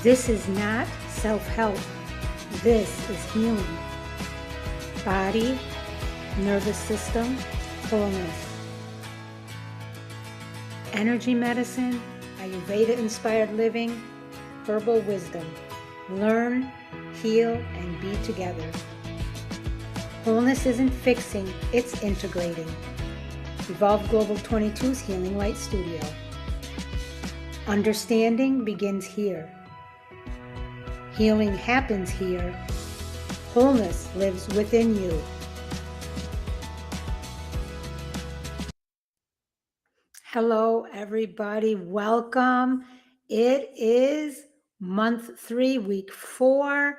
This is not self-help. This is healing. Body, nervous system, wholeness. Energy medicine, Ayurveda-inspired living, herbal wisdom. Learn, heal, and be together. Wholeness isn't fixing, it's integrating. Evolve Global 22's Healing Light Studio. Understanding begins here. Healing happens here. Wholeness lives within you. Hello, everybody. Welcome. It is month 3, week 4,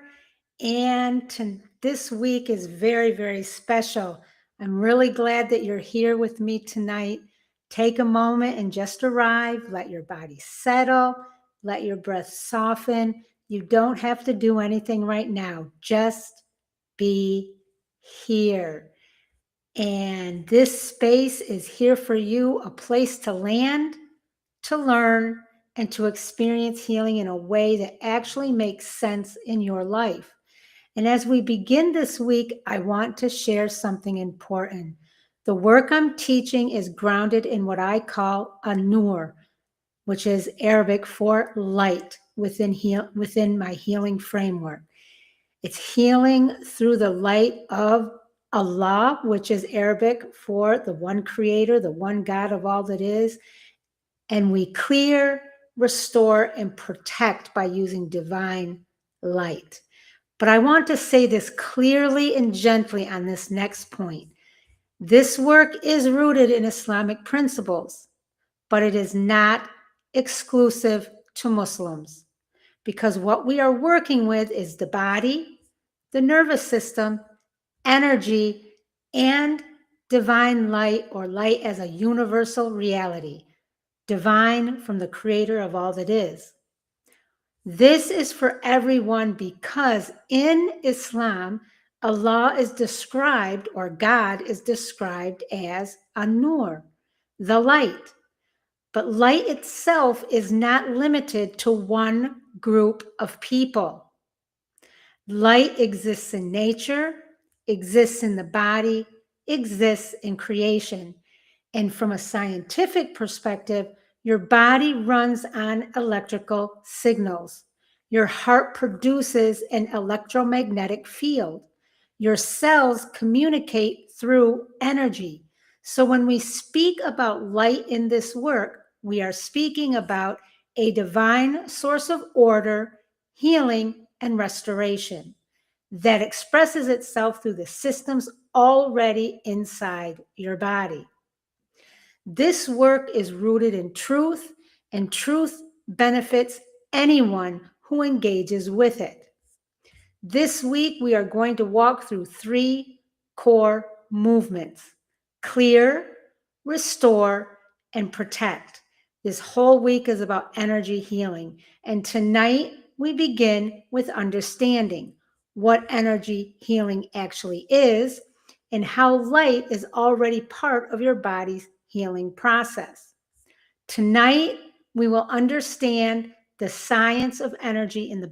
and this week is very, very special. I'm really glad that you're here with me tonight. Take a moment and just arrive. Let your body settle. Let your breath soften. You don't have to do anything right now. Just be here. And this space is here for you, a place to land, to learn, and to experience healing in a way that actually makes sense in your life. And as we begin this week, I want to share something important. The work I'm teaching is grounded in what I call An-Nūr, which is Arabic for light within my healing framework. It's healing through the light of Allah, which is Arabic for the one creator, the one God of all that is. And we clear, restore, and protect by using divine light. But I want to say this clearly and gently on this next point. This work is rooted in Islamic principles, but it is not exclusive to Muslims, because what we are working with is the body, the nervous system, energy, and divine light, or light as a universal reality, divine from the creator of all that is. This is for everyone because in Islam, Allah is described, or God is described as An-Nūr, the light. But light itself is not limited to one group of people. Light exists in nature, exists in the body, exists in creation. And from a scientific perspective, your body runs on electrical signals. Your heart produces an electromagnetic field. Your cells communicate through energy. So when we speak about light in this work, we are speaking about a divine source of order, healing, and restoration that expresses itself through the systems already inside your body. This work is rooted in truth, and truth benefits anyone who engages with it. This week, we are going to walk through 3 core movements: clear, restore, and protect. This whole week is about energy healing. And tonight, we begin with understanding what energy healing actually is and how light is already part of your body's healing process. Tonight, we will understand the science of energy in the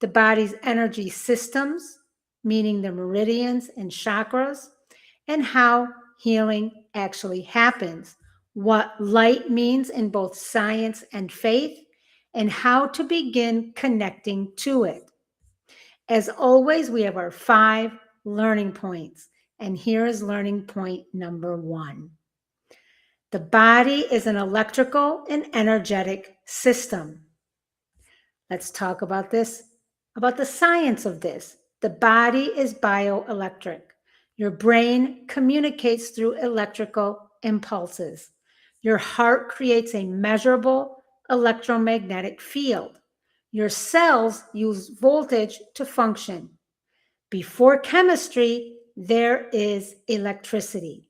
body's energy systems, meaning the meridians and chakras, and how healing actually happens, what light means in both science and faith, and how to begin connecting to it. As always, we have our 5 learning points, and here is learning point number 1. The body is an electrical and energetic system. Let's talk about this, about the science of this. The body is bioelectric. Your brain communicates through electrical impulses. Your heart creates a measurable electromagnetic field. Your cells use voltage to function. Before chemistry, there is electricity.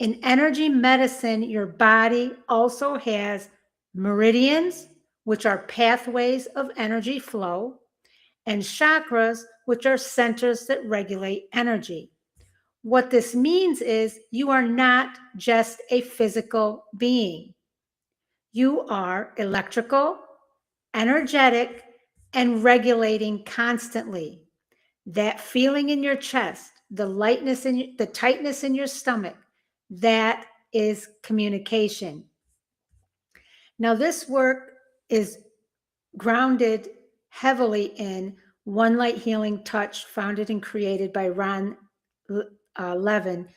In energy medicine, your body also has meridians, which are pathways of energy flow, and chakras, which are centers that regulate energy. What this means is you are not just a physical being. You are electrical, energetic, and regulating constantly. That feeling in your chest, the lightness in the tightness in your stomach, that is communication. Now, this work is grounded heavily in One Light Healing Touch, founded and created by Ron Levin.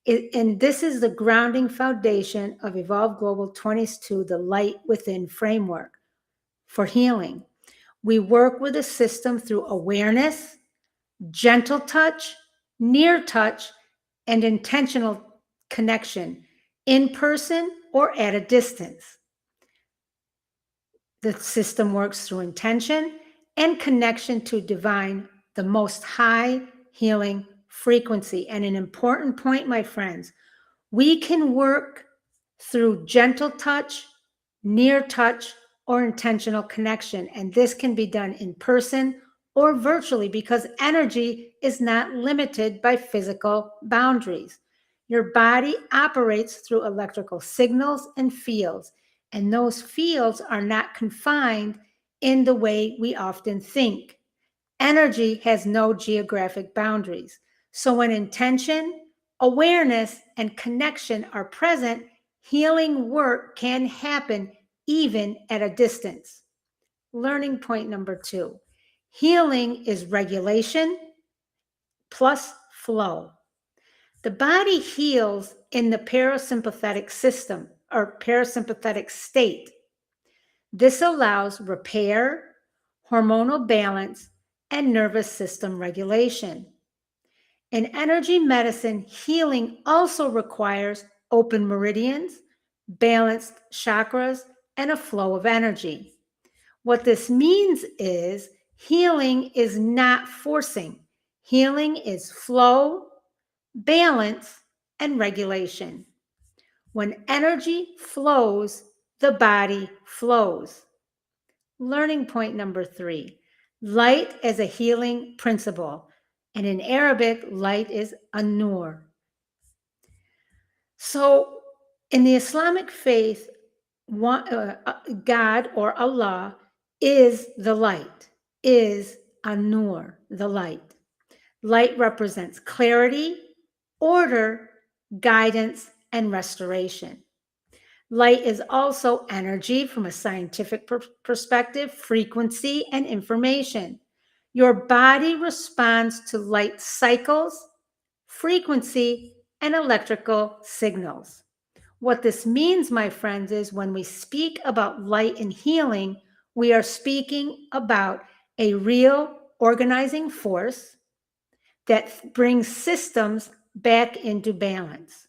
And this is the grounding foundation of Evolve Global 22, the Light Within framework for healing. We work with a system through awareness, gentle touch, near touch, and intentional connection, in person or at a distance. The system works through intention and connection to divine, the most high healing frequency. And an important point, my friends, we can work through gentle touch, near touch, or intentional connection. And this can be done in person or virtually because energy is not limited by physical boundaries. Your body operates through electrical signals and fields, and those fields are not confined in the way we often think. Energy has no geographic boundaries. So when intention, awareness, and connection are present, healing work can happen even at a distance. Learning point number 2. Healing is regulation plus flow. The body heals in the parasympathetic system or parasympathetic state. This allows repair, hormonal balance, and nervous system regulation. In energy medicine, healing also requires open meridians, balanced chakras, and a flow of energy. What this means is healing is not forcing. Healing is flow, balance, and regulation. When energy flows, the body flows. Learning point number 3, light as a healing principle. And in Arabic, light is An-Nūr. So in the Islamic faith, God or Allah is the light, is An-Nūr, the light. Light represents clarity, order, guidance, and restoration. Light is also energy from a scientific perspective, frequency, and information. Your body responds to light cycles, frequency, and electrical signals. What this means, my friends, is when we speak about light and healing, we are speaking about a real organizing force that brings systems back into balance.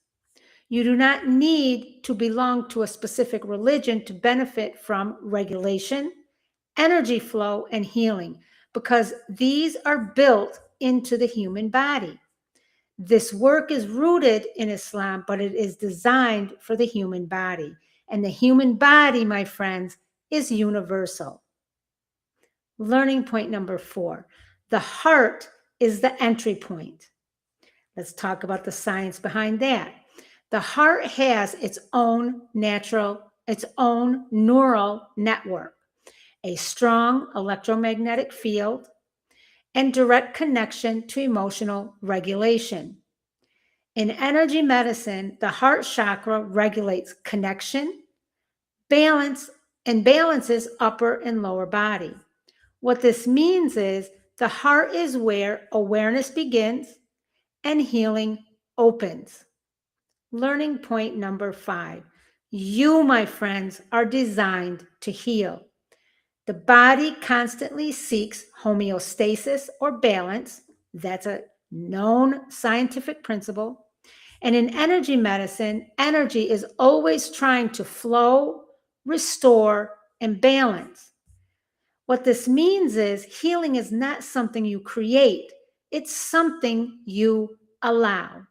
You do not need to belong to a specific religion to benefit from regulation, energy flow, and healing, because these are built into the human body. This work is rooted in Islam, but it is designed for the human body. And the human body, my friends, is universal. Learning point number 4, the heart is the entry point. Let's talk about the science behind that. The heart has its own neural network, a strong electromagnetic field, and direct connection to emotional regulation. In energy medicine, the heart chakra regulates connection, balance, and balances upper and lower body. What this means is the heart is where awareness begins and healing opens. Learning point number 5. You, my friends, are designed to heal. The body constantly seeks homeostasis or balance. That's a known scientific principle. And in energy medicine, energy is always trying to flow, restore, and balance. What this means is healing is not something you create, it's something you allow.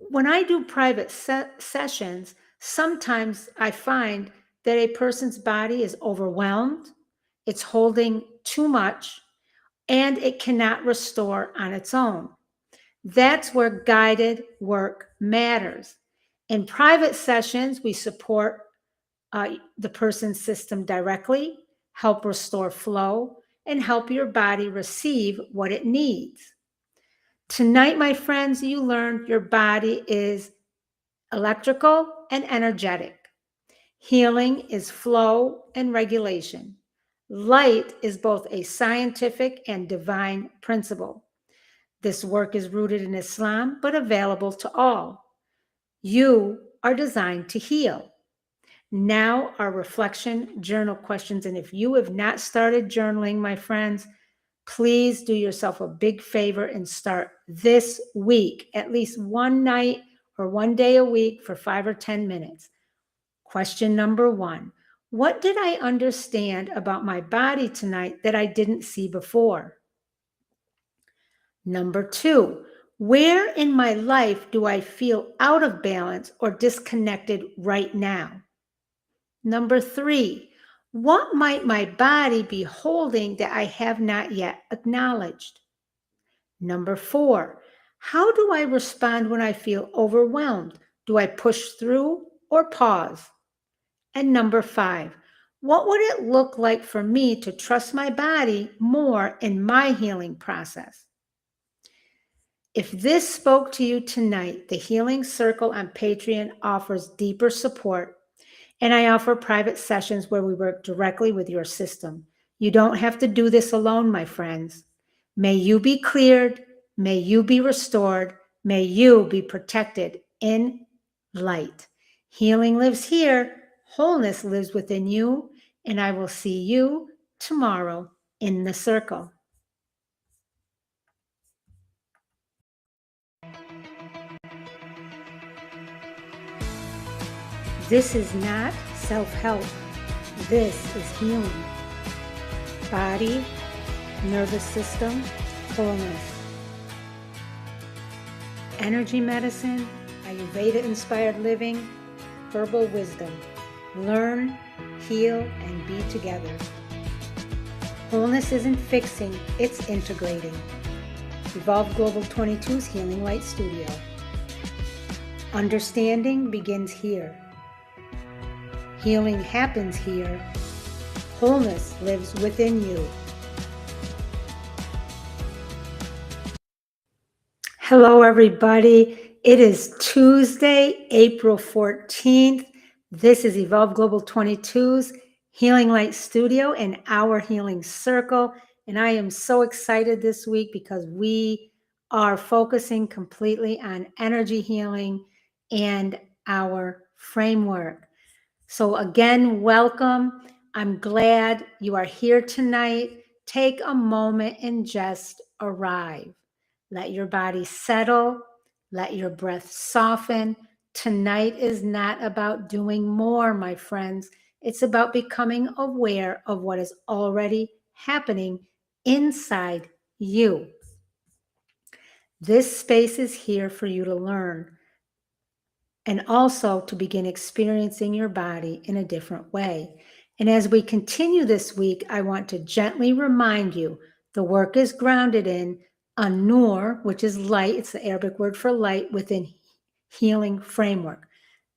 When I do private sessions, sometimes I find that a person's body is overwhelmed, it's holding too much, and it cannot restore on its own. That's where guided work matters. In private sessions, we support the person's system directly, help restore flow, and help your body receive what it needs. Tonight, my friends, you learned your body is electrical and energetic. Healing is flow and regulation. Light is both a scientific and divine principle. This work is rooted in Islam, but available to all. You are designed to heal. Now, our reflection journal questions. And if you have not started journaling, my friends, please do yourself a big favor and start this week, at least one night or one day a week for 5 or 10 minutes. Question number 1. What did I understand about my body tonight that I didn't see before? Number 2. Where in my life do I feel out of balance or disconnected right now? Number 3. What might my body be holding that I have not yet acknowledged? Number 4. How do I respond when I feel overwhelmed? Do I push through or pause? And number 5, what would it look like for me to trust my body more in my healing process? If this spoke to you tonight, the Healing Circle on Patreon offers deeper support, and I offer private sessions where we work directly with your system. You don't have to do this alone, my friends. May you be cleared, may you be restored, may you be protected in light. Healing lives here. Wholeness lives within you, and I will see you tomorrow in the circle. This is not self-help. This is healing. Body, nervous system, wholeness. Energy medicine, Ayurveda-inspired living, herbal wisdom. Learn, heal, and be together. Wholeness isn't fixing, it's integrating. Evolve Global 22's Healing Light Studio. Understanding begins here. Healing happens here. Wholeness lives within you. Hello, everybody. It is Tuesday, April 14th. This is Evolve Global 22's Healing Light Studio and our Healing Circle. And I am so excited this week because we are focusing completely on energy healing and our framework. So again, welcome. I'm glad you are here tonight. Take a moment and just arrive. Let your body settle. Let your breath soften. Tonight is not about doing more, my friends. It's about becoming aware of what is already happening inside you. This space is here for you to learn and also to begin experiencing your body in a different way. And as we continue this week, I want to gently remind you the work is grounded in An-Nūr, which is light. It's the Arabic word for light within healing framework.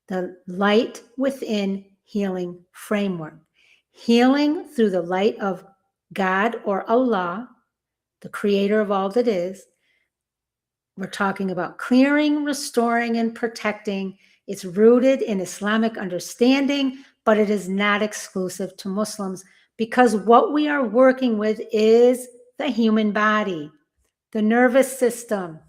The light within healing framework. Healing through the light of God or Allah, the creator of all that is. We're talking about clearing, restoring, and protecting. It's rooted in Islamic understanding, but it is not exclusive to Muslims because what we are working with is the human body, the nervous system,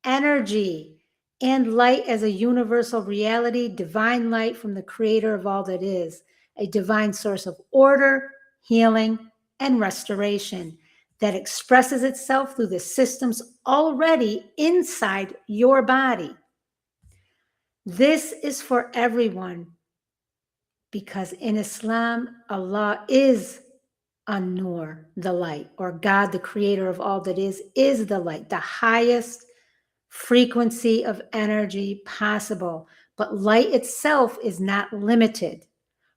energy, and light as a universal reality, divine light from the creator of all that is, a divine source of order, healing, and restoration that expresses itself through the systems already inside your body. This is for everyone because in Islam, Allah is An-Nūr, the light, or God, the creator of all that is the light, the highest frequency of energy possible. But light itself is not limited.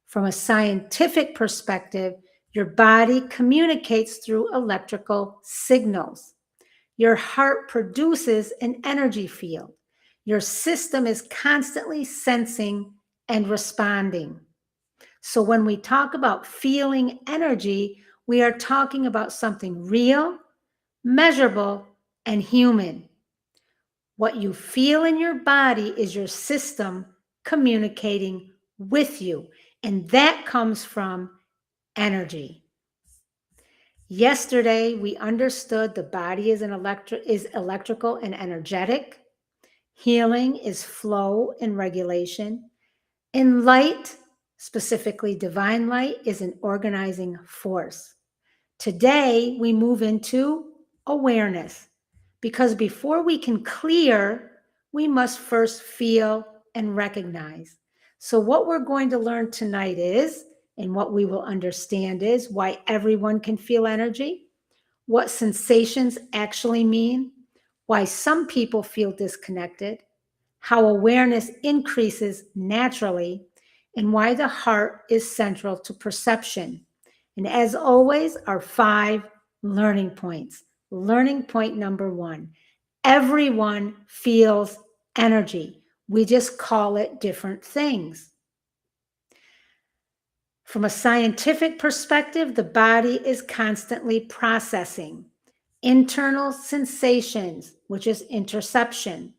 From a scientific perspective, your body communicates through electrical signals. Your heart produces an energy field. Your system is constantly sensing and responding. So when we talk about feeling energy, we are talking about something real, measurable, and human. What you feel in your body is your system communicating with you, and that comes from energy. Yesterday, we understood the body is electrical and energetic. Healing is flow and regulation. And light, specifically divine light, is an organizing force. Today, we move into awareness, because before we can clear, we must first feel and recognize. So what we're going to learn tonight is, and what we will understand is, why everyone can feel energy, what sensations actually mean, why some people feel disconnected, how awareness increases naturally, and why the heart is central to perception. And as always, our 5 learning points. Learning point number 1, everyone feels energy. We just call it different things. From a scientific perspective, the body is constantly processing internal sensations, which is interoception,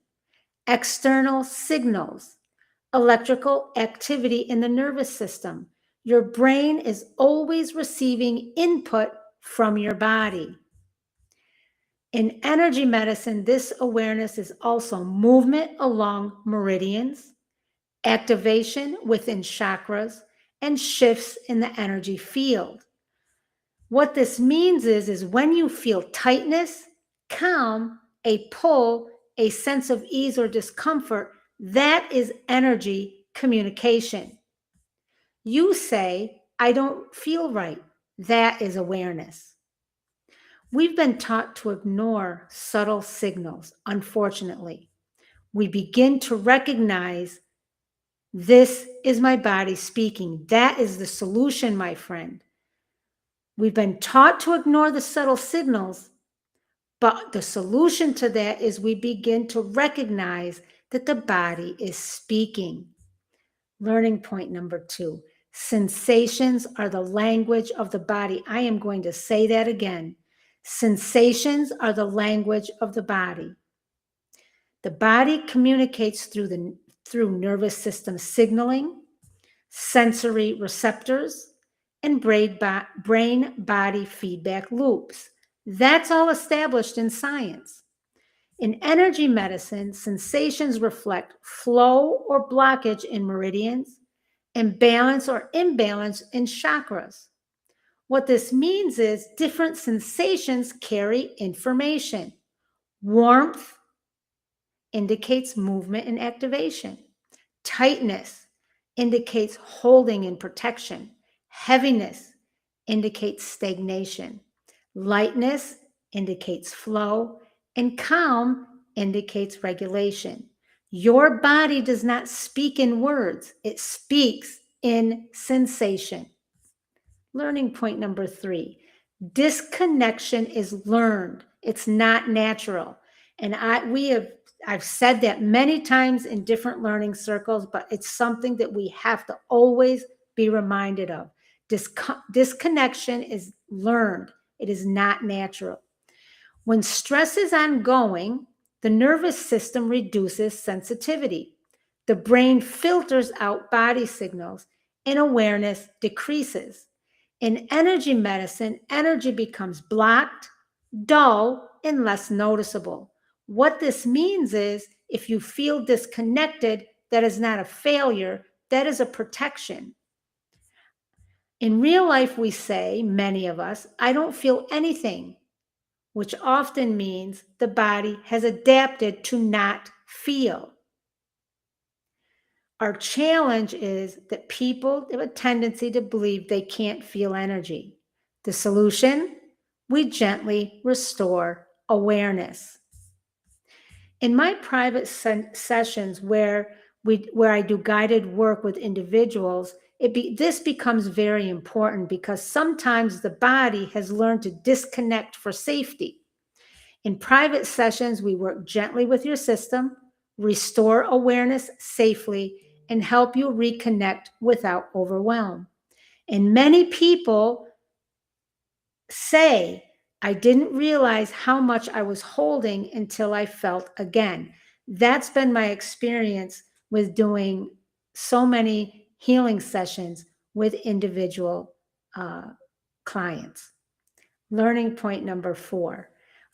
external signals, electrical activity in the nervous system. Your brain is always receiving input from your body. In energy medicine, this awareness is also movement along meridians, activation within chakras, and shifts in the energy field. What this means is when you feel tightness, calm, a pull, a sense of ease or discomfort, that is energy communication. You say, I don't feel right. That is awareness. We've been taught to ignore subtle signals, unfortunately. We begin to recognize this is my body speaking. That is the solution, my friend. We've been taught to ignore the subtle signals, but the solution to that is we begin to recognize that the body is speaking. Learning point number 2, sensations are the language of the body. I am going to say that again. Sensations are the language of the body. The body communicates through nervous system signaling, sensory receptors, and brain-body feedback loops. That's all established in science. In energy medicine, sensations reflect flow or blockage in meridians, and balance or imbalance in chakras. What this means is different sensations carry information. Warmth indicates movement and activation. Tightness indicates holding and protection. Heaviness indicates stagnation. Lightness indicates flow, and calm indicates regulation. Your body does not speak in words, it speaks in sensation. Learning point number 3, disconnection is learned. It's not natural. And I've said that many times in different learning circles, but it's something that we have to always be reminded of. Disconnection is learned. It is not natural. When stress is ongoing, the nervous system reduces sensitivity. The brain filters out body signals, and awareness decreases. In energy medicine, energy becomes blocked, dull, and less noticeable. What this means is if you feel disconnected, that is not a failure, that is a protection. In real life, we say, many of us, I don't feel anything, which often means the body has adapted to not feel. Our challenge is that people have a tendency to believe they can't feel energy. The solution? We gently restore awareness. In my private sessions where I do guided work with individuals, this becomes very important because sometimes the body has learned to disconnect for safety. In private sessions, we work gently with your system, restore awareness safely, and help you reconnect without overwhelm. And many people say, I didn't realize how much I was holding until I felt again. That's been my experience with doing so many healing sessions with individual clients. Learning point number 4.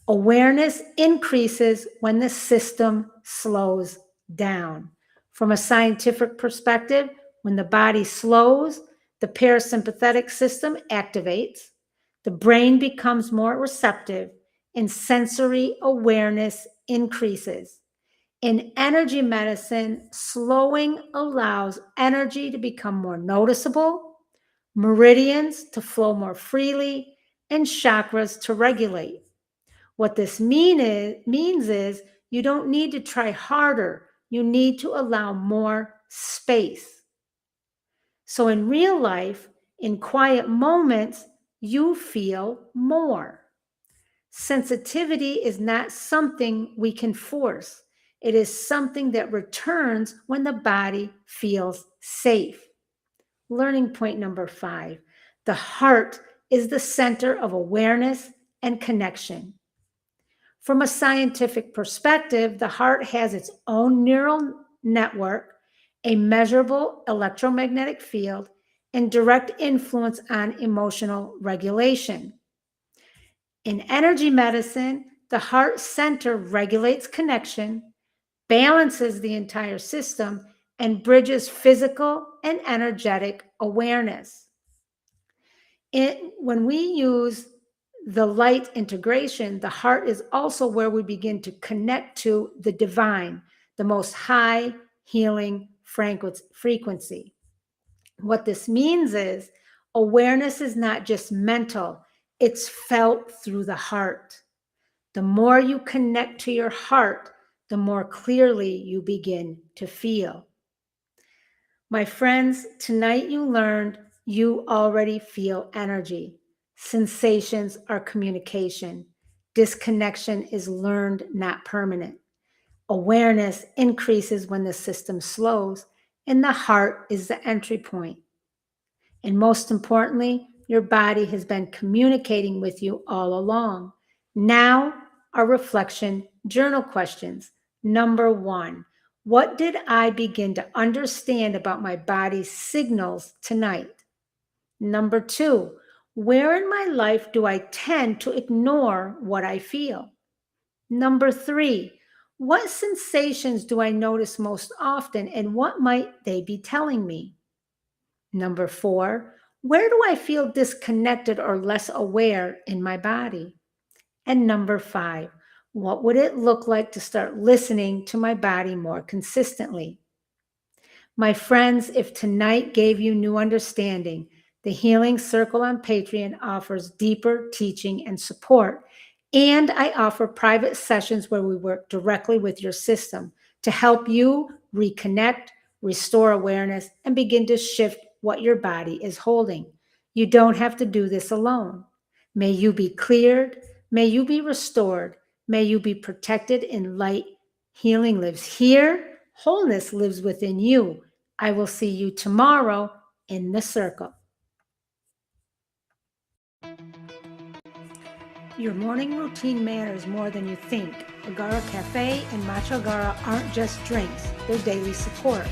Awareness increases when the system slows down. From a scientific perspective, when the body slows, the parasympathetic system activates, the brain becomes more receptive, and sensory awareness increases. In energy medicine, slowing allows energy to become more noticeable, meridians to flow more freely, and chakras to regulate. What this means is you don't need to try harder. You need to allow more space. So in real life, in quiet moments, you feel more. Sensitivity is not something we can force. It is something that returns when the body feels safe. Learning point number 5. The heart is the center of awareness and connection. From a scientific perspective, the heart has its own neural network, a measurable electromagnetic field, and direct influence on emotional regulation. In energy medicine, the heart center regulates connection, balances the entire system, and bridges physical and energetic awareness. When we use the light integration, the heart is also where we begin to connect to the divine, the most high healing frequency. What this means is awareness is not just mental, it's felt through the heart. The more you connect to your heart, the more clearly you begin to feel. My friends, tonight you learned you already feel energy. Sensations are communication. Disconnection is learned, not permanent. Awareness increases when the system slows, and the heart is the entry point. And most importantly, your body has been communicating with you all along. Now, our reflection journal questions. Number 1, what did I begin to understand about my body's signals tonight? Number 2, where in my life do I tend to ignore what I feel? Number 3, what sensations do I notice most often and what might they be telling me? Number 4, where do I feel disconnected or less aware in my body? And number 5, what would it look like to start listening to my body more consistently? My friends, if tonight gave you new understanding, the Healing Circle on Patreon offers deeper teaching and support. And I offer private sessions where we work directly with your system to help you reconnect, restore awareness, and begin to shift what your body is holding. You don't have to do this alone. May you be cleared. May you be restored. May you be protected in light. Healing lives here. Wholeness lives within you. I will see you tomorrow in the circle. Your morning routine matters more than you think. Agara Cafe and MachAgara aren't just drinks, they're daily support.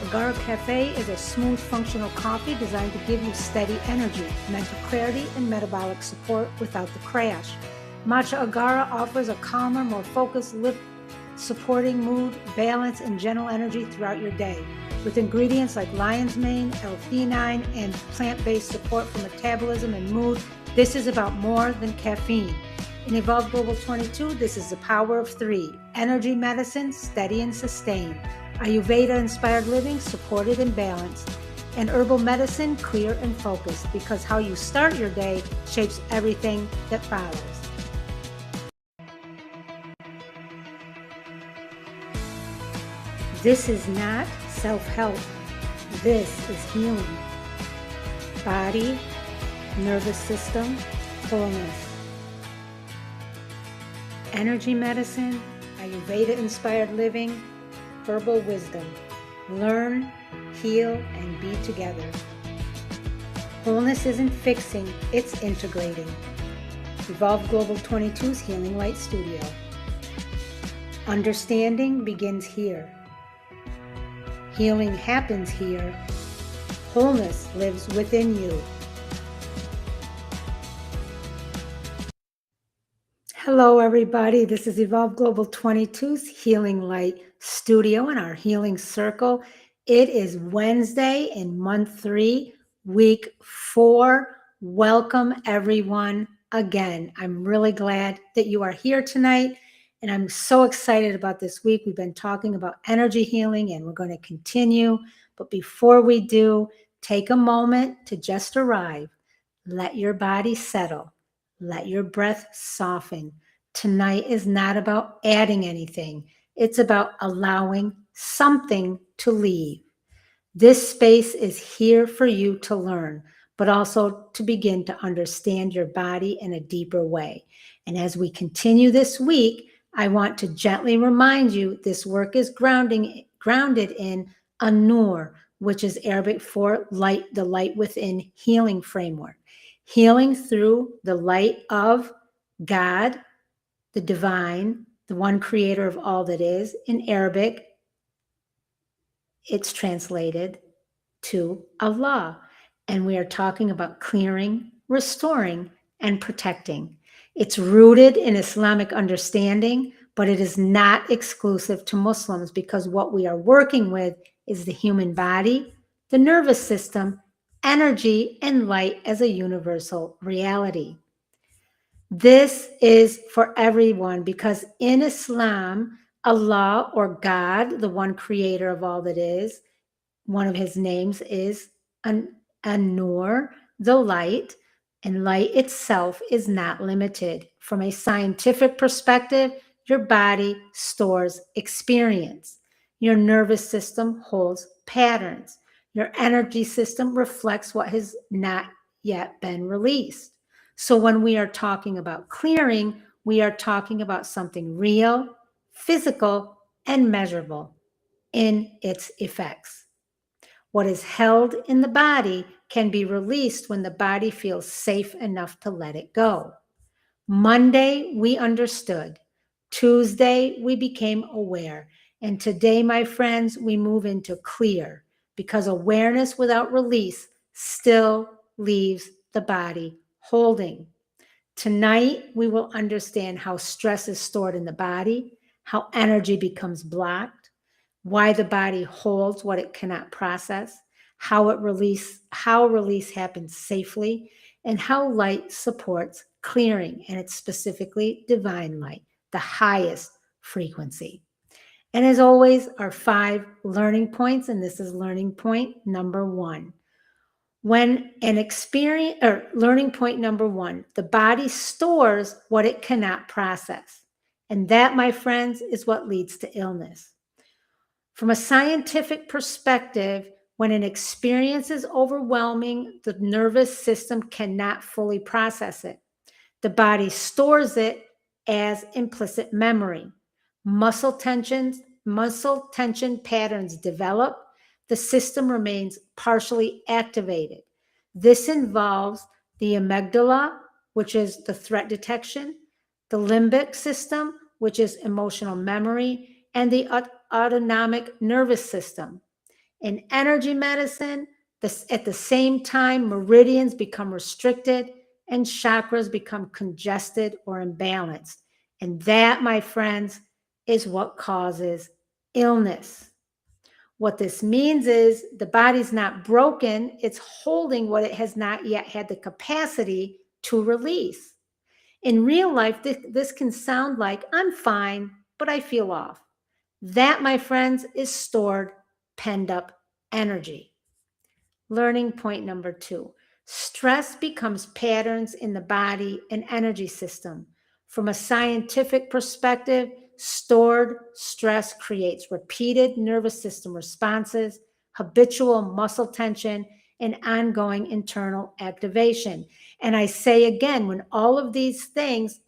Agara Cafe is a smooth, functional coffee designed to give you steady energy, mental clarity, and metabolic support without the crash. MachAgara offers a calmer, more focused, supporting mood, balance, and gentle energy throughout your day. With ingredients like lion's mane, L-theanine, and plant-based support for metabolism and mood, this is about more than caffeine. In Evolve Global 22, this is the power of 3. Energy medicine, steady and sustained. Ayurveda-inspired living, supported and balanced. And herbal medicine, clear and focused, because how you start your day shapes everything that follows. This is not self-help. This is healing. Body, nervous system, wholeness. Energy medicine, Ayurveda-inspired living, herbal wisdom. Learn, heal, and be together. Wholeness isn't fixing, it's integrating. Evolve Global 22's Healing Light Studio. Understanding begins here. Healing happens here. Wholeness lives within you. Hello, everybody. This is Evolve Global 22's Healing Light Studio in our Healing Circle. It is Wednesday in month 3, week 4. Welcome, everyone. Again, I'm really glad that you are here tonight, and I'm so excited about this week. We've been talking about energy healing, and we're going to continue. But before we do, take a moment to just arrive. Let your body settle. Let your breath soften. Tonight is not about adding anything. It's about allowing something to leave. This space is here for you to learn, but also to begin to understand your body in a deeper way. And as we continue this week, I want to gently remind you this work is grounded in An-Nūr, which is Arabic for light, the light within healing framework. Healing through the light of God, the divine, the one creator of all that is. In Arabic, it's translated to Allah. And we are talking about clearing, restoring, and protecting. It's rooted in Islamic understanding, but it is not exclusive to Muslims because what we are working with is the human body, the nervous system, energy, and light as a universal reality. This is for everyone because in Islam, Allah or God, the one creator of all that is, one of his names is An-Nūr, the light, and light itself is not limited. From a scientific perspective, your body stores experience. Your nervous system holds patterns. Your energy system reflects what has not yet been released. So when we are talking about clearing, we are talking about something real, physical, and measurable in its effects. What is held in the body can be released when the body feels safe enough to let it go. Monday, we understood. Tuesday, we became aware. And today, my friends, we move into clear because awareness without release still leaves the body holding. Tonight, we will understand how stress is stored in the body, how energy becomes blocked, why the body holds what it cannot process, how release happens safely, and how light supports clearing, and it's specifically divine light, the highest frequency. And as always, our 5 learning points, and this is learning point number 1. When an experience or learning point number 1, the body stores what it cannot process. And that, my friends, is what leads to illness. From a scientific perspective, when an experience is overwhelming, the nervous system cannot fully process it. The body stores it as implicit memory. Muscle tension patterns develop. The system remains partially activated. This involves the amygdala, which is the threat detection, the limbic system, which is emotional memory, and the autonomic nervous system. In energy medicine, at the same time, meridians become restricted and chakras become congested or imbalanced. And that, my friends, is what causes illness. What this means is the body's not broken, it's holding what it has not yet had the capacity to release. In real life, this can sound like, I'm fine, but I feel off. That, my friends, is stored, penned up energy. Learning point number 2. Stress becomes patterns in the body and energy system. From a scientific perspective, stored stress creates repeated nervous system responses, habitual muscle tension, and ongoing internal activation. And I say again, when all of these things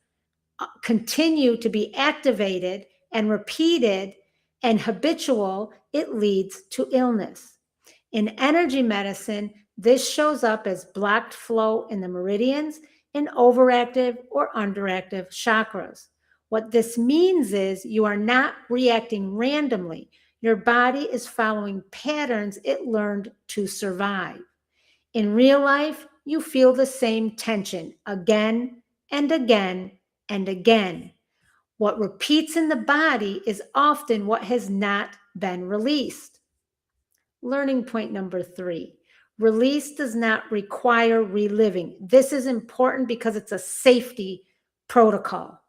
continue to be activated and repeated and habitual, it leads to illness. In energy medicine, this shows up as blocked flow in the meridians and overactive or underactive chakras. What this means is you are not reacting randomly. Your body is following patterns it learned to survive. In real life, you feel the same tension again and again and again. What repeats in the body is often what has not been released. Learning point number 3. Release does not require reliving. This is important because it's a safety protocol.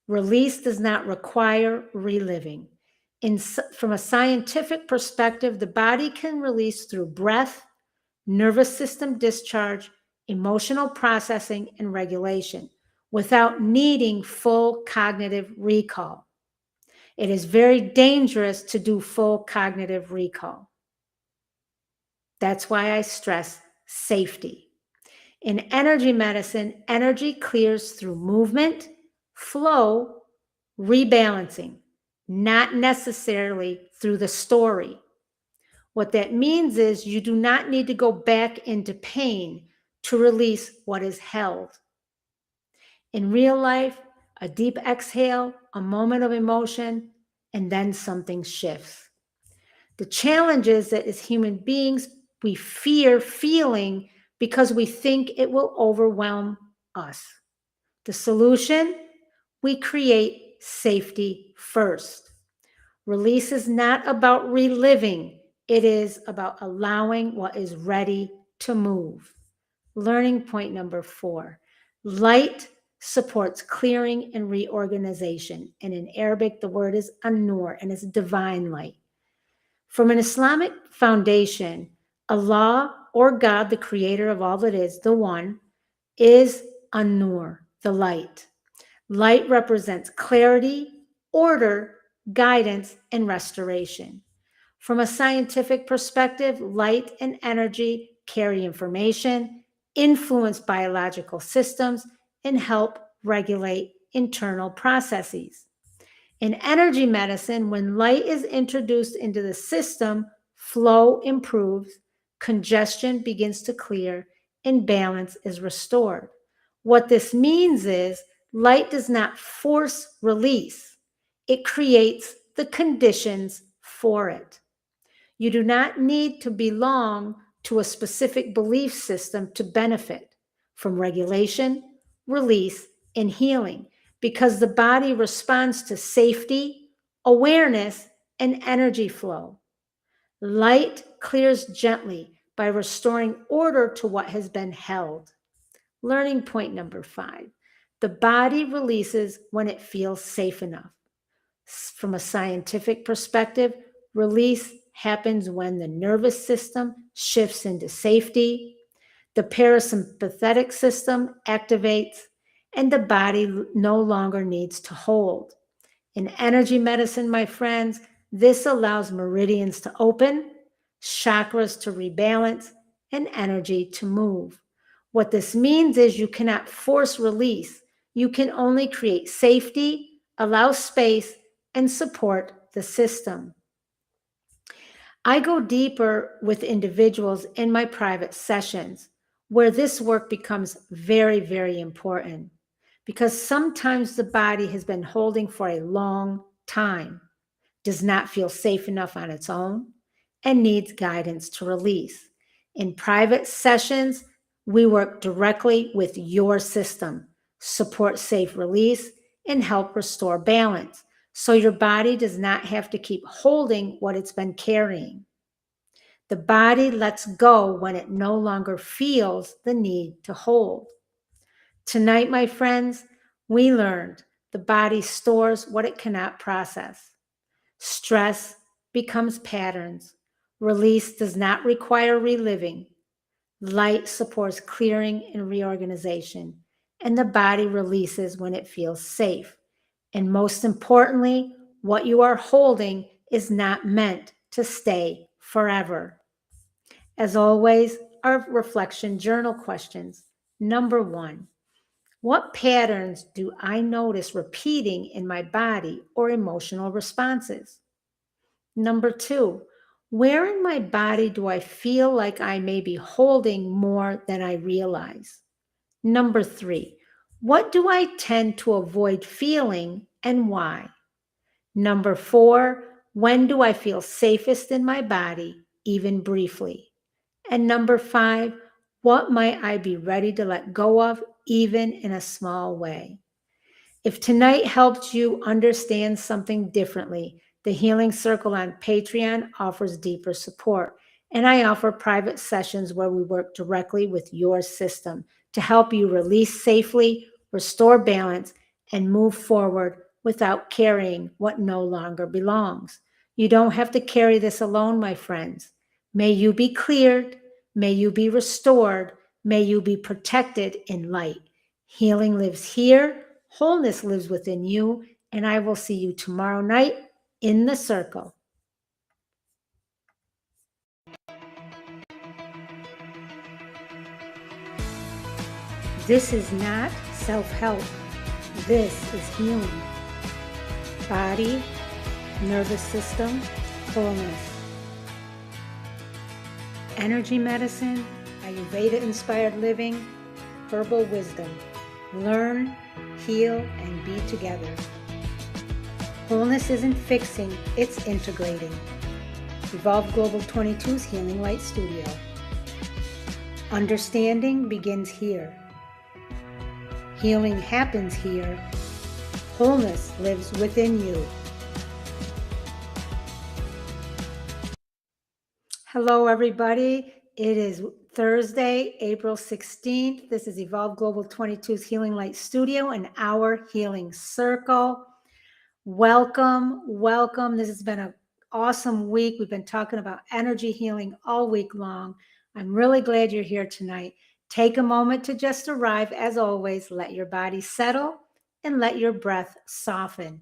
Release does not require reliving. From a scientific perspective, the body can release through breath, nervous system discharge, emotional processing, and regulation without needing full cognitive recall. It is very dangerous to do full cognitive recall. That's why I stress safety. In energy medicine, energy clears through movement, flow, rebalancing, not necessarily through the story. What that means is you do not need to go back into pain to release what is held. In real life, a deep exhale, a moment of emotion, and then something shifts. The challenge is that as human beings, we fear feeling because we think it will overwhelm us. The solution? We create safety first. Release is not about reliving. It is about allowing what is ready to move. Learning point number 4. Light supports clearing and reorganization. And in Arabic, the word is An-Nūr, and it's divine light. From an Islamic foundation, Allah or God, the creator of all that is, the one, is An-Nūr, the light. Light represents clarity, order, guidance, and restoration. From a scientific perspective, light and energy carry information, influence biological systems, and help regulate internal processes. In energy medicine, when light is introduced into the system, flow improves, congestion begins to clear, and balance is restored. What this means is light does not force release, it creates the conditions for it. You do not need to belong to a specific belief system to benefit from regulation, release, and healing, because the body responds to safety, awareness, and energy flow. Light clears gently by restoring order to what has been held. Learning point number 5. The body releases when it feels safe enough. From a scientific perspective, release happens when the nervous system shifts into safety, the parasympathetic system activates, and the body no longer needs to hold. In energy medicine, my friends, this allows meridians to open, chakras to rebalance, and energy to move. What this means is you cannot force release. You can only create safety, allow space, and support the system. I go deeper with individuals in my private sessions where this work becomes very, very important, because sometimes the body has been holding for a long time, does not feel safe enough on its own, and needs guidance to release. In private sessions, we work directly with your system, support safe release, and help restore balance, so your body does not have to keep holding what it's been carrying. The body lets go when it no longer feels the need to hold. Tonight, my friends, we learned the body stores what it cannot process. Stress becomes patterns. Release does not require reliving. Light supports clearing and reorganization, and the body releases when it feels safe. And most importantly, what you are holding is not meant to stay forever. As always, our reflection journal questions. Number 1, what patterns do I notice repeating in my body or emotional responses? Number 2, Where in my body do I feel like I may be holding more than I realize? Number 3, what do I tend to avoid feeling and why? Number 4, when do I feel safest in my body, even briefly? And number 5, what might I be ready to let go of, even in a small way? If tonight helped you understand something differently, the Healing Circle on Patreon offers deeper support. And I offer private sessions where we work directly with your system to help you release safely, restore balance, and move forward without carrying what no longer belongs. You don't have to carry this alone, my friends. May you be cleared. May you be restored. May you be protected in light. Healing lives here. Wholeness lives within you, and I will see you tomorrow night in the circle. This is not self-help. This is healing. Body, nervous system, wholeness. Energy medicine, Ayurveda-inspired living, herbal wisdom. Learn, heal, and be together. Wholeness isn't fixing, it's integrating. Evolve Global 22's Healing Light Studio. Understanding begins here. Healing happens here. Wholeness lives within you. Hello, everybody. It is Thursday, April 16th. This is Evolve Global 22's Healing Light Studio and our Healing Circle. Welcome, welcome. This has been an awesome week. We've been talking about energy healing all week long. I'm really glad you're here tonight. Take a moment to just arrive. As always, let your body settle and let your breath soften.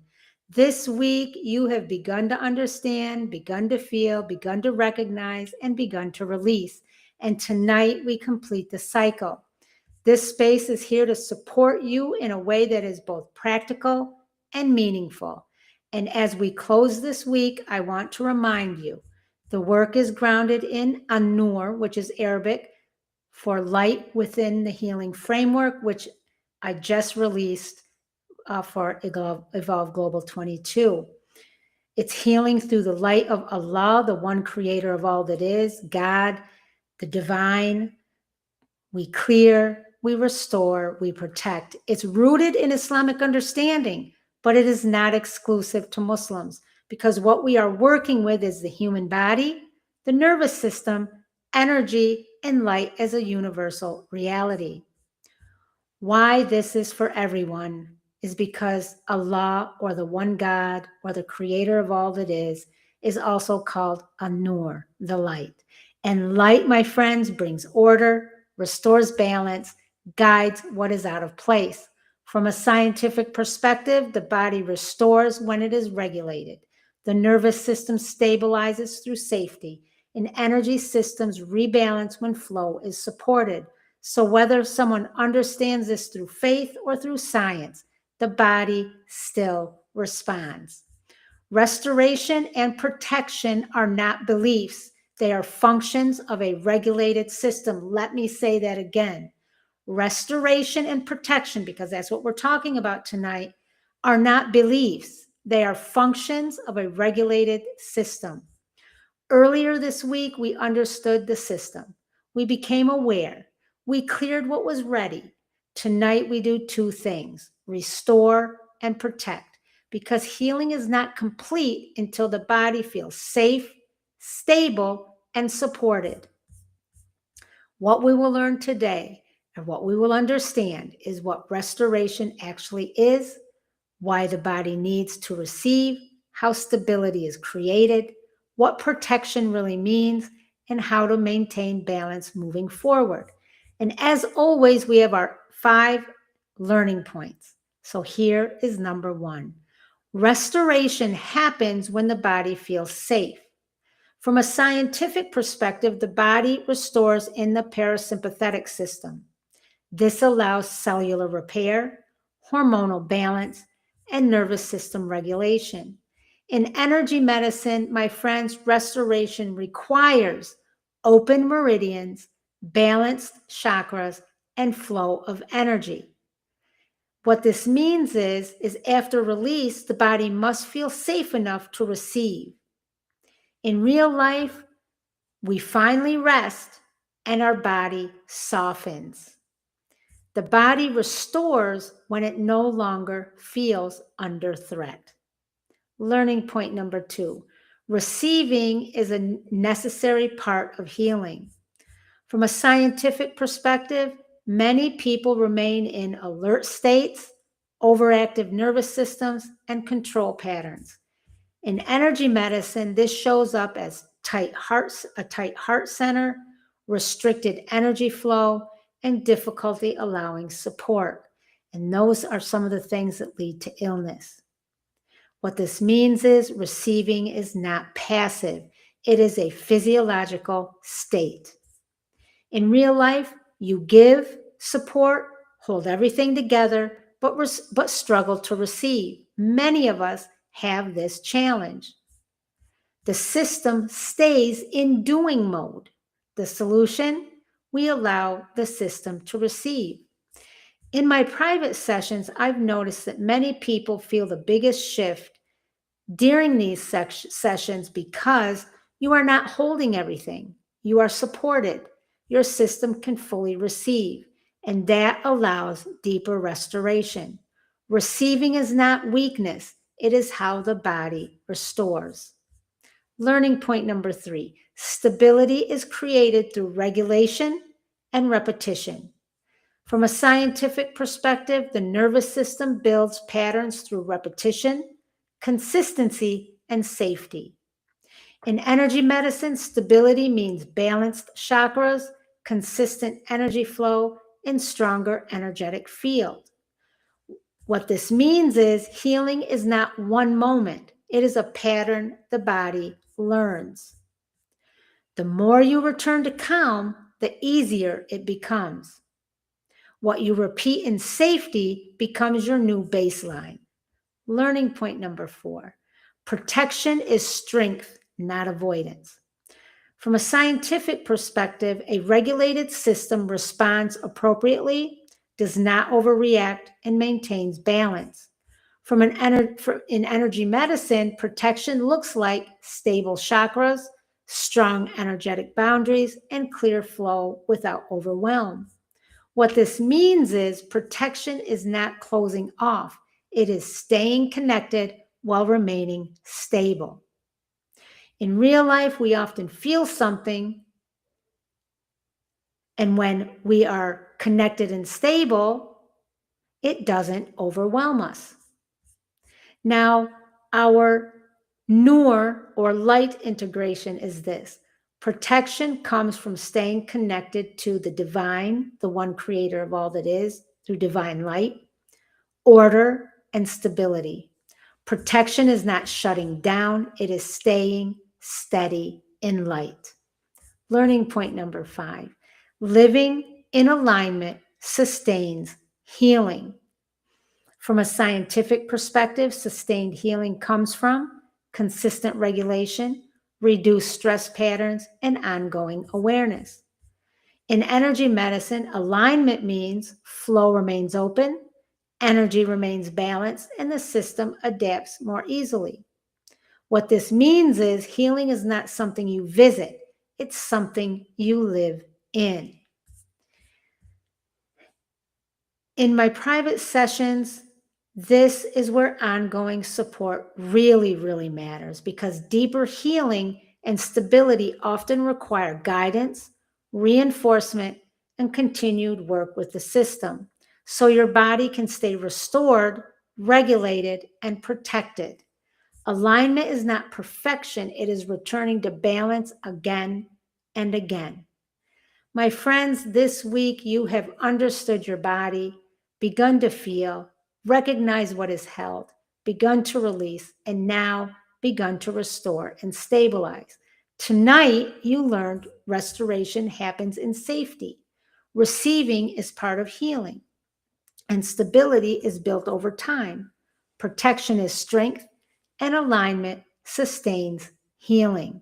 This week, you have begun to understand, begun to feel, begun to recognize, and begun to release. And tonight, we complete the cycle. This space is here to support you in a way that is both practical and meaningful. And as we close this week, I want to remind you, the work is grounded in An-Nūr, which is Arabic for light within the healing framework, which I just released for Evolve Global 22. It's healing through the light of Allah, the one creator of all that is, God, the divine. We clear, we restore, we protect. It's rooted in Islamic understanding, but it is not exclusive to Muslims because what we are working with is the human body, the nervous system, energy, and light as a universal reality. Why this is for everyone is because Allah, or the one God, or the creator of all that is also called An-Nūr, the light. And light, my friends, brings order, restores balance, guides what is out of place. From a scientific perspective, the body restores when it is regulated. The nervous system stabilizes through safety, and energy systems rebalance when flow is supported. So whether someone understands this through faith or through science, the body still responds. Restoration and protection are not beliefs. They are functions of a regulated system. Let me say that again. Restoration and protection, because that's what we're talking about tonight, are not beliefs. They are functions of a regulated system. Earlier this week, we understood the system. We became aware. We cleared what was ready. Tonight, we do two things: restore and protect, because healing is not complete until the body feels safe, stable, and supported. What we will learn today and what we will understand is what restoration actually is, why the body needs to receive, how stability is created, what protection really means, and how to maintain balance moving forward. And as always, we have our 5 learning points. So here is number 1. Restoration happens when the body feels safe. From a scientific perspective, the body restores in the parasympathetic system. This allows cellular repair, hormonal balance, and nervous system regulation. In energy medicine, my friends, restoration requires open meridians, balanced chakras, and flow of energy. What this means is after release, the body must feel safe enough to receive. In real life, we finally rest and our body softens. The body restores when it no longer feels under threat. Learning point number 2, receiving is a necessary part of healing. From a scientific perspective, many people remain in alert states, overactive nervous systems, and control patterns. In energy medicine, this shows up as a tight heart center, restricted energy flow, and difficulty allowing support. And those are some of the things that lead to illness. What this means is receiving is not passive. It is a physiological state. In real life, you give, support, hold everything together, but struggle to receive. Many of us have this challenge. The system stays in doing mode. The solution, we allow the system to receive. In my private sessions, I've noticed that many people feel the biggest shift during these sessions because you are not holding everything. You are supported. Your system can fully receive, and that allows deeper restoration. Receiving is not weakness. It is how the body restores. Learning point number 3, stability is created through regulation and repetition. From a scientific perspective, the nervous system builds patterns through repetition, consistency, and safety. In energy medicine, stability means balanced chakras, consistent energy flow, and stronger energetic field. What this means is healing is not one moment. It is a pattern the body learns. The more you return to calm, the easier it becomes. What you repeat in safety becomes your new baseline. Learning point number 4, protection is strength, not avoidance. From a scientific perspective, a regulated system responds appropriately, does not overreact, and maintains balance. In energy medicine, protection looks like stable chakras, strong energetic boundaries, and clear flow without overwhelm. What this means is protection is not closing off. It is staying connected while remaining stable. In real life, we often feel something, and when we are connected and stable, it doesn't overwhelm us. Now, our An-Nūr or light integration is this. Protection comes from staying connected to the divine, the one creator of all that is, through divine light, order, and stability. Protection is not shutting down, it is staying steady in light. Learning point number 5, living in alignment sustains healing. From a scientific perspective, sustained healing comes from consistent regulation, reduced stress patterns, and ongoing awareness. In energy medicine, alignment means flow remains open, energy remains balanced, and the system adapts more easily. What this means is healing is not something you visit, it's something you live in. In my private sessions, this is where ongoing support really, really matters because deeper healing and stability often require guidance, reinforcement, and continued work with the system so your body can stay restored, regulated, and protected. Alignment is not perfection, it is returning to balance again and again. My friends, this week you have understood your body, begun to feel, recognize what is held, begun to release, and now begun to restore and stabilize. Tonight, you learned restoration happens in safety. Receiving is part of healing, and stability is built over time. Protection is strength, and alignment sustains healing.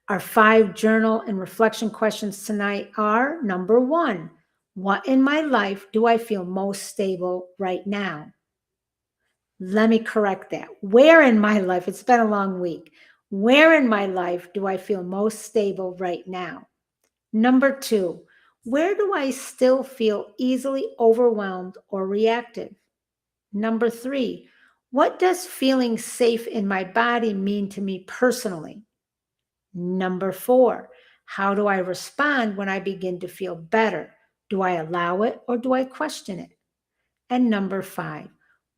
Our 5 journal and reflection questions tonight are: number 1, what in my life do I feel most stable right now? Let me correct that. Where in my life, it's been a long week, where in my life do I feel most stable right now? Number 2, where do I still feel easily overwhelmed or reactive? Number 3, what does feeling safe in my body mean to me personally? Number 4, how do I respond when I begin to feel better? Do I allow it or do I question it? And number 5,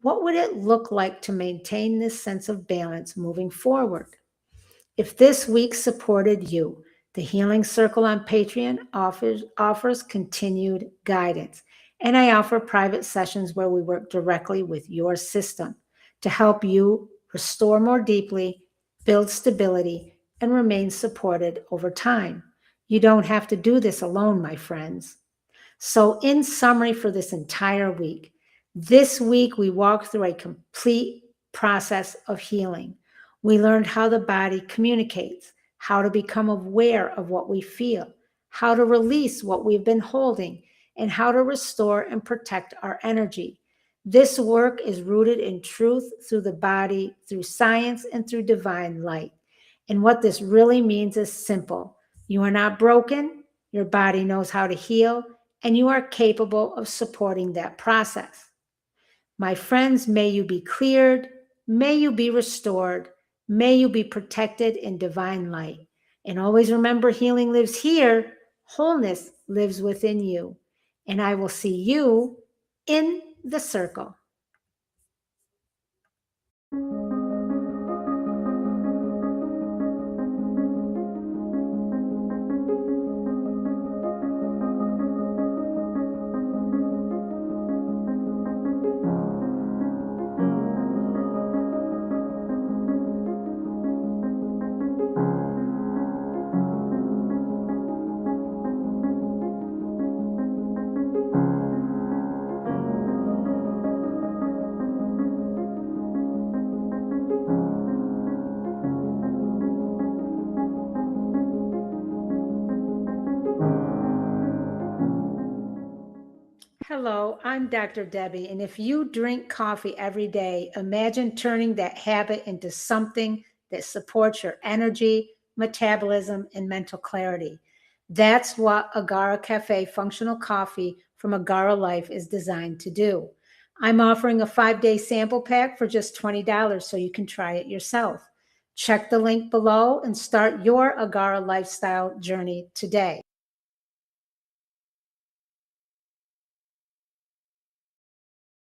what would it look like to maintain this sense of balance moving forward? If this week supported you, the Healing Circle on Patreon offers continued guidance. And I offer private sessions where we work directly with your system to help you restore more deeply, build stability, and remain supported over time. You don't have to do this alone, my friends. So, in summary, for this week we walked through a complete process of healing. We learned how the body communicates, how to become aware of what we feel, how to release what we've been holding, and how to restore and protect our energy. This work is rooted in truth through the body, through science, and through divine light. And what this really means is simple: you are not broken, your body knows how to heal, and you are capable of supporting that process. My friends, may you be cleared, may you be restored, may you be protected in divine light. And always remember, healing lives here, wholeness lives within you. And I will see you in the circle. Hello, I'm Dr. Debbie, and if you drink coffee every day, imagine turning that habit into something that supports your energy, metabolism, and mental clarity. That's what Agara Cafe Functional Coffee from Agara Life is designed to do. I'm offering a 5-day sample pack for just $20 so you can try it yourself. Check the link below and start your Agara lifestyle journey today.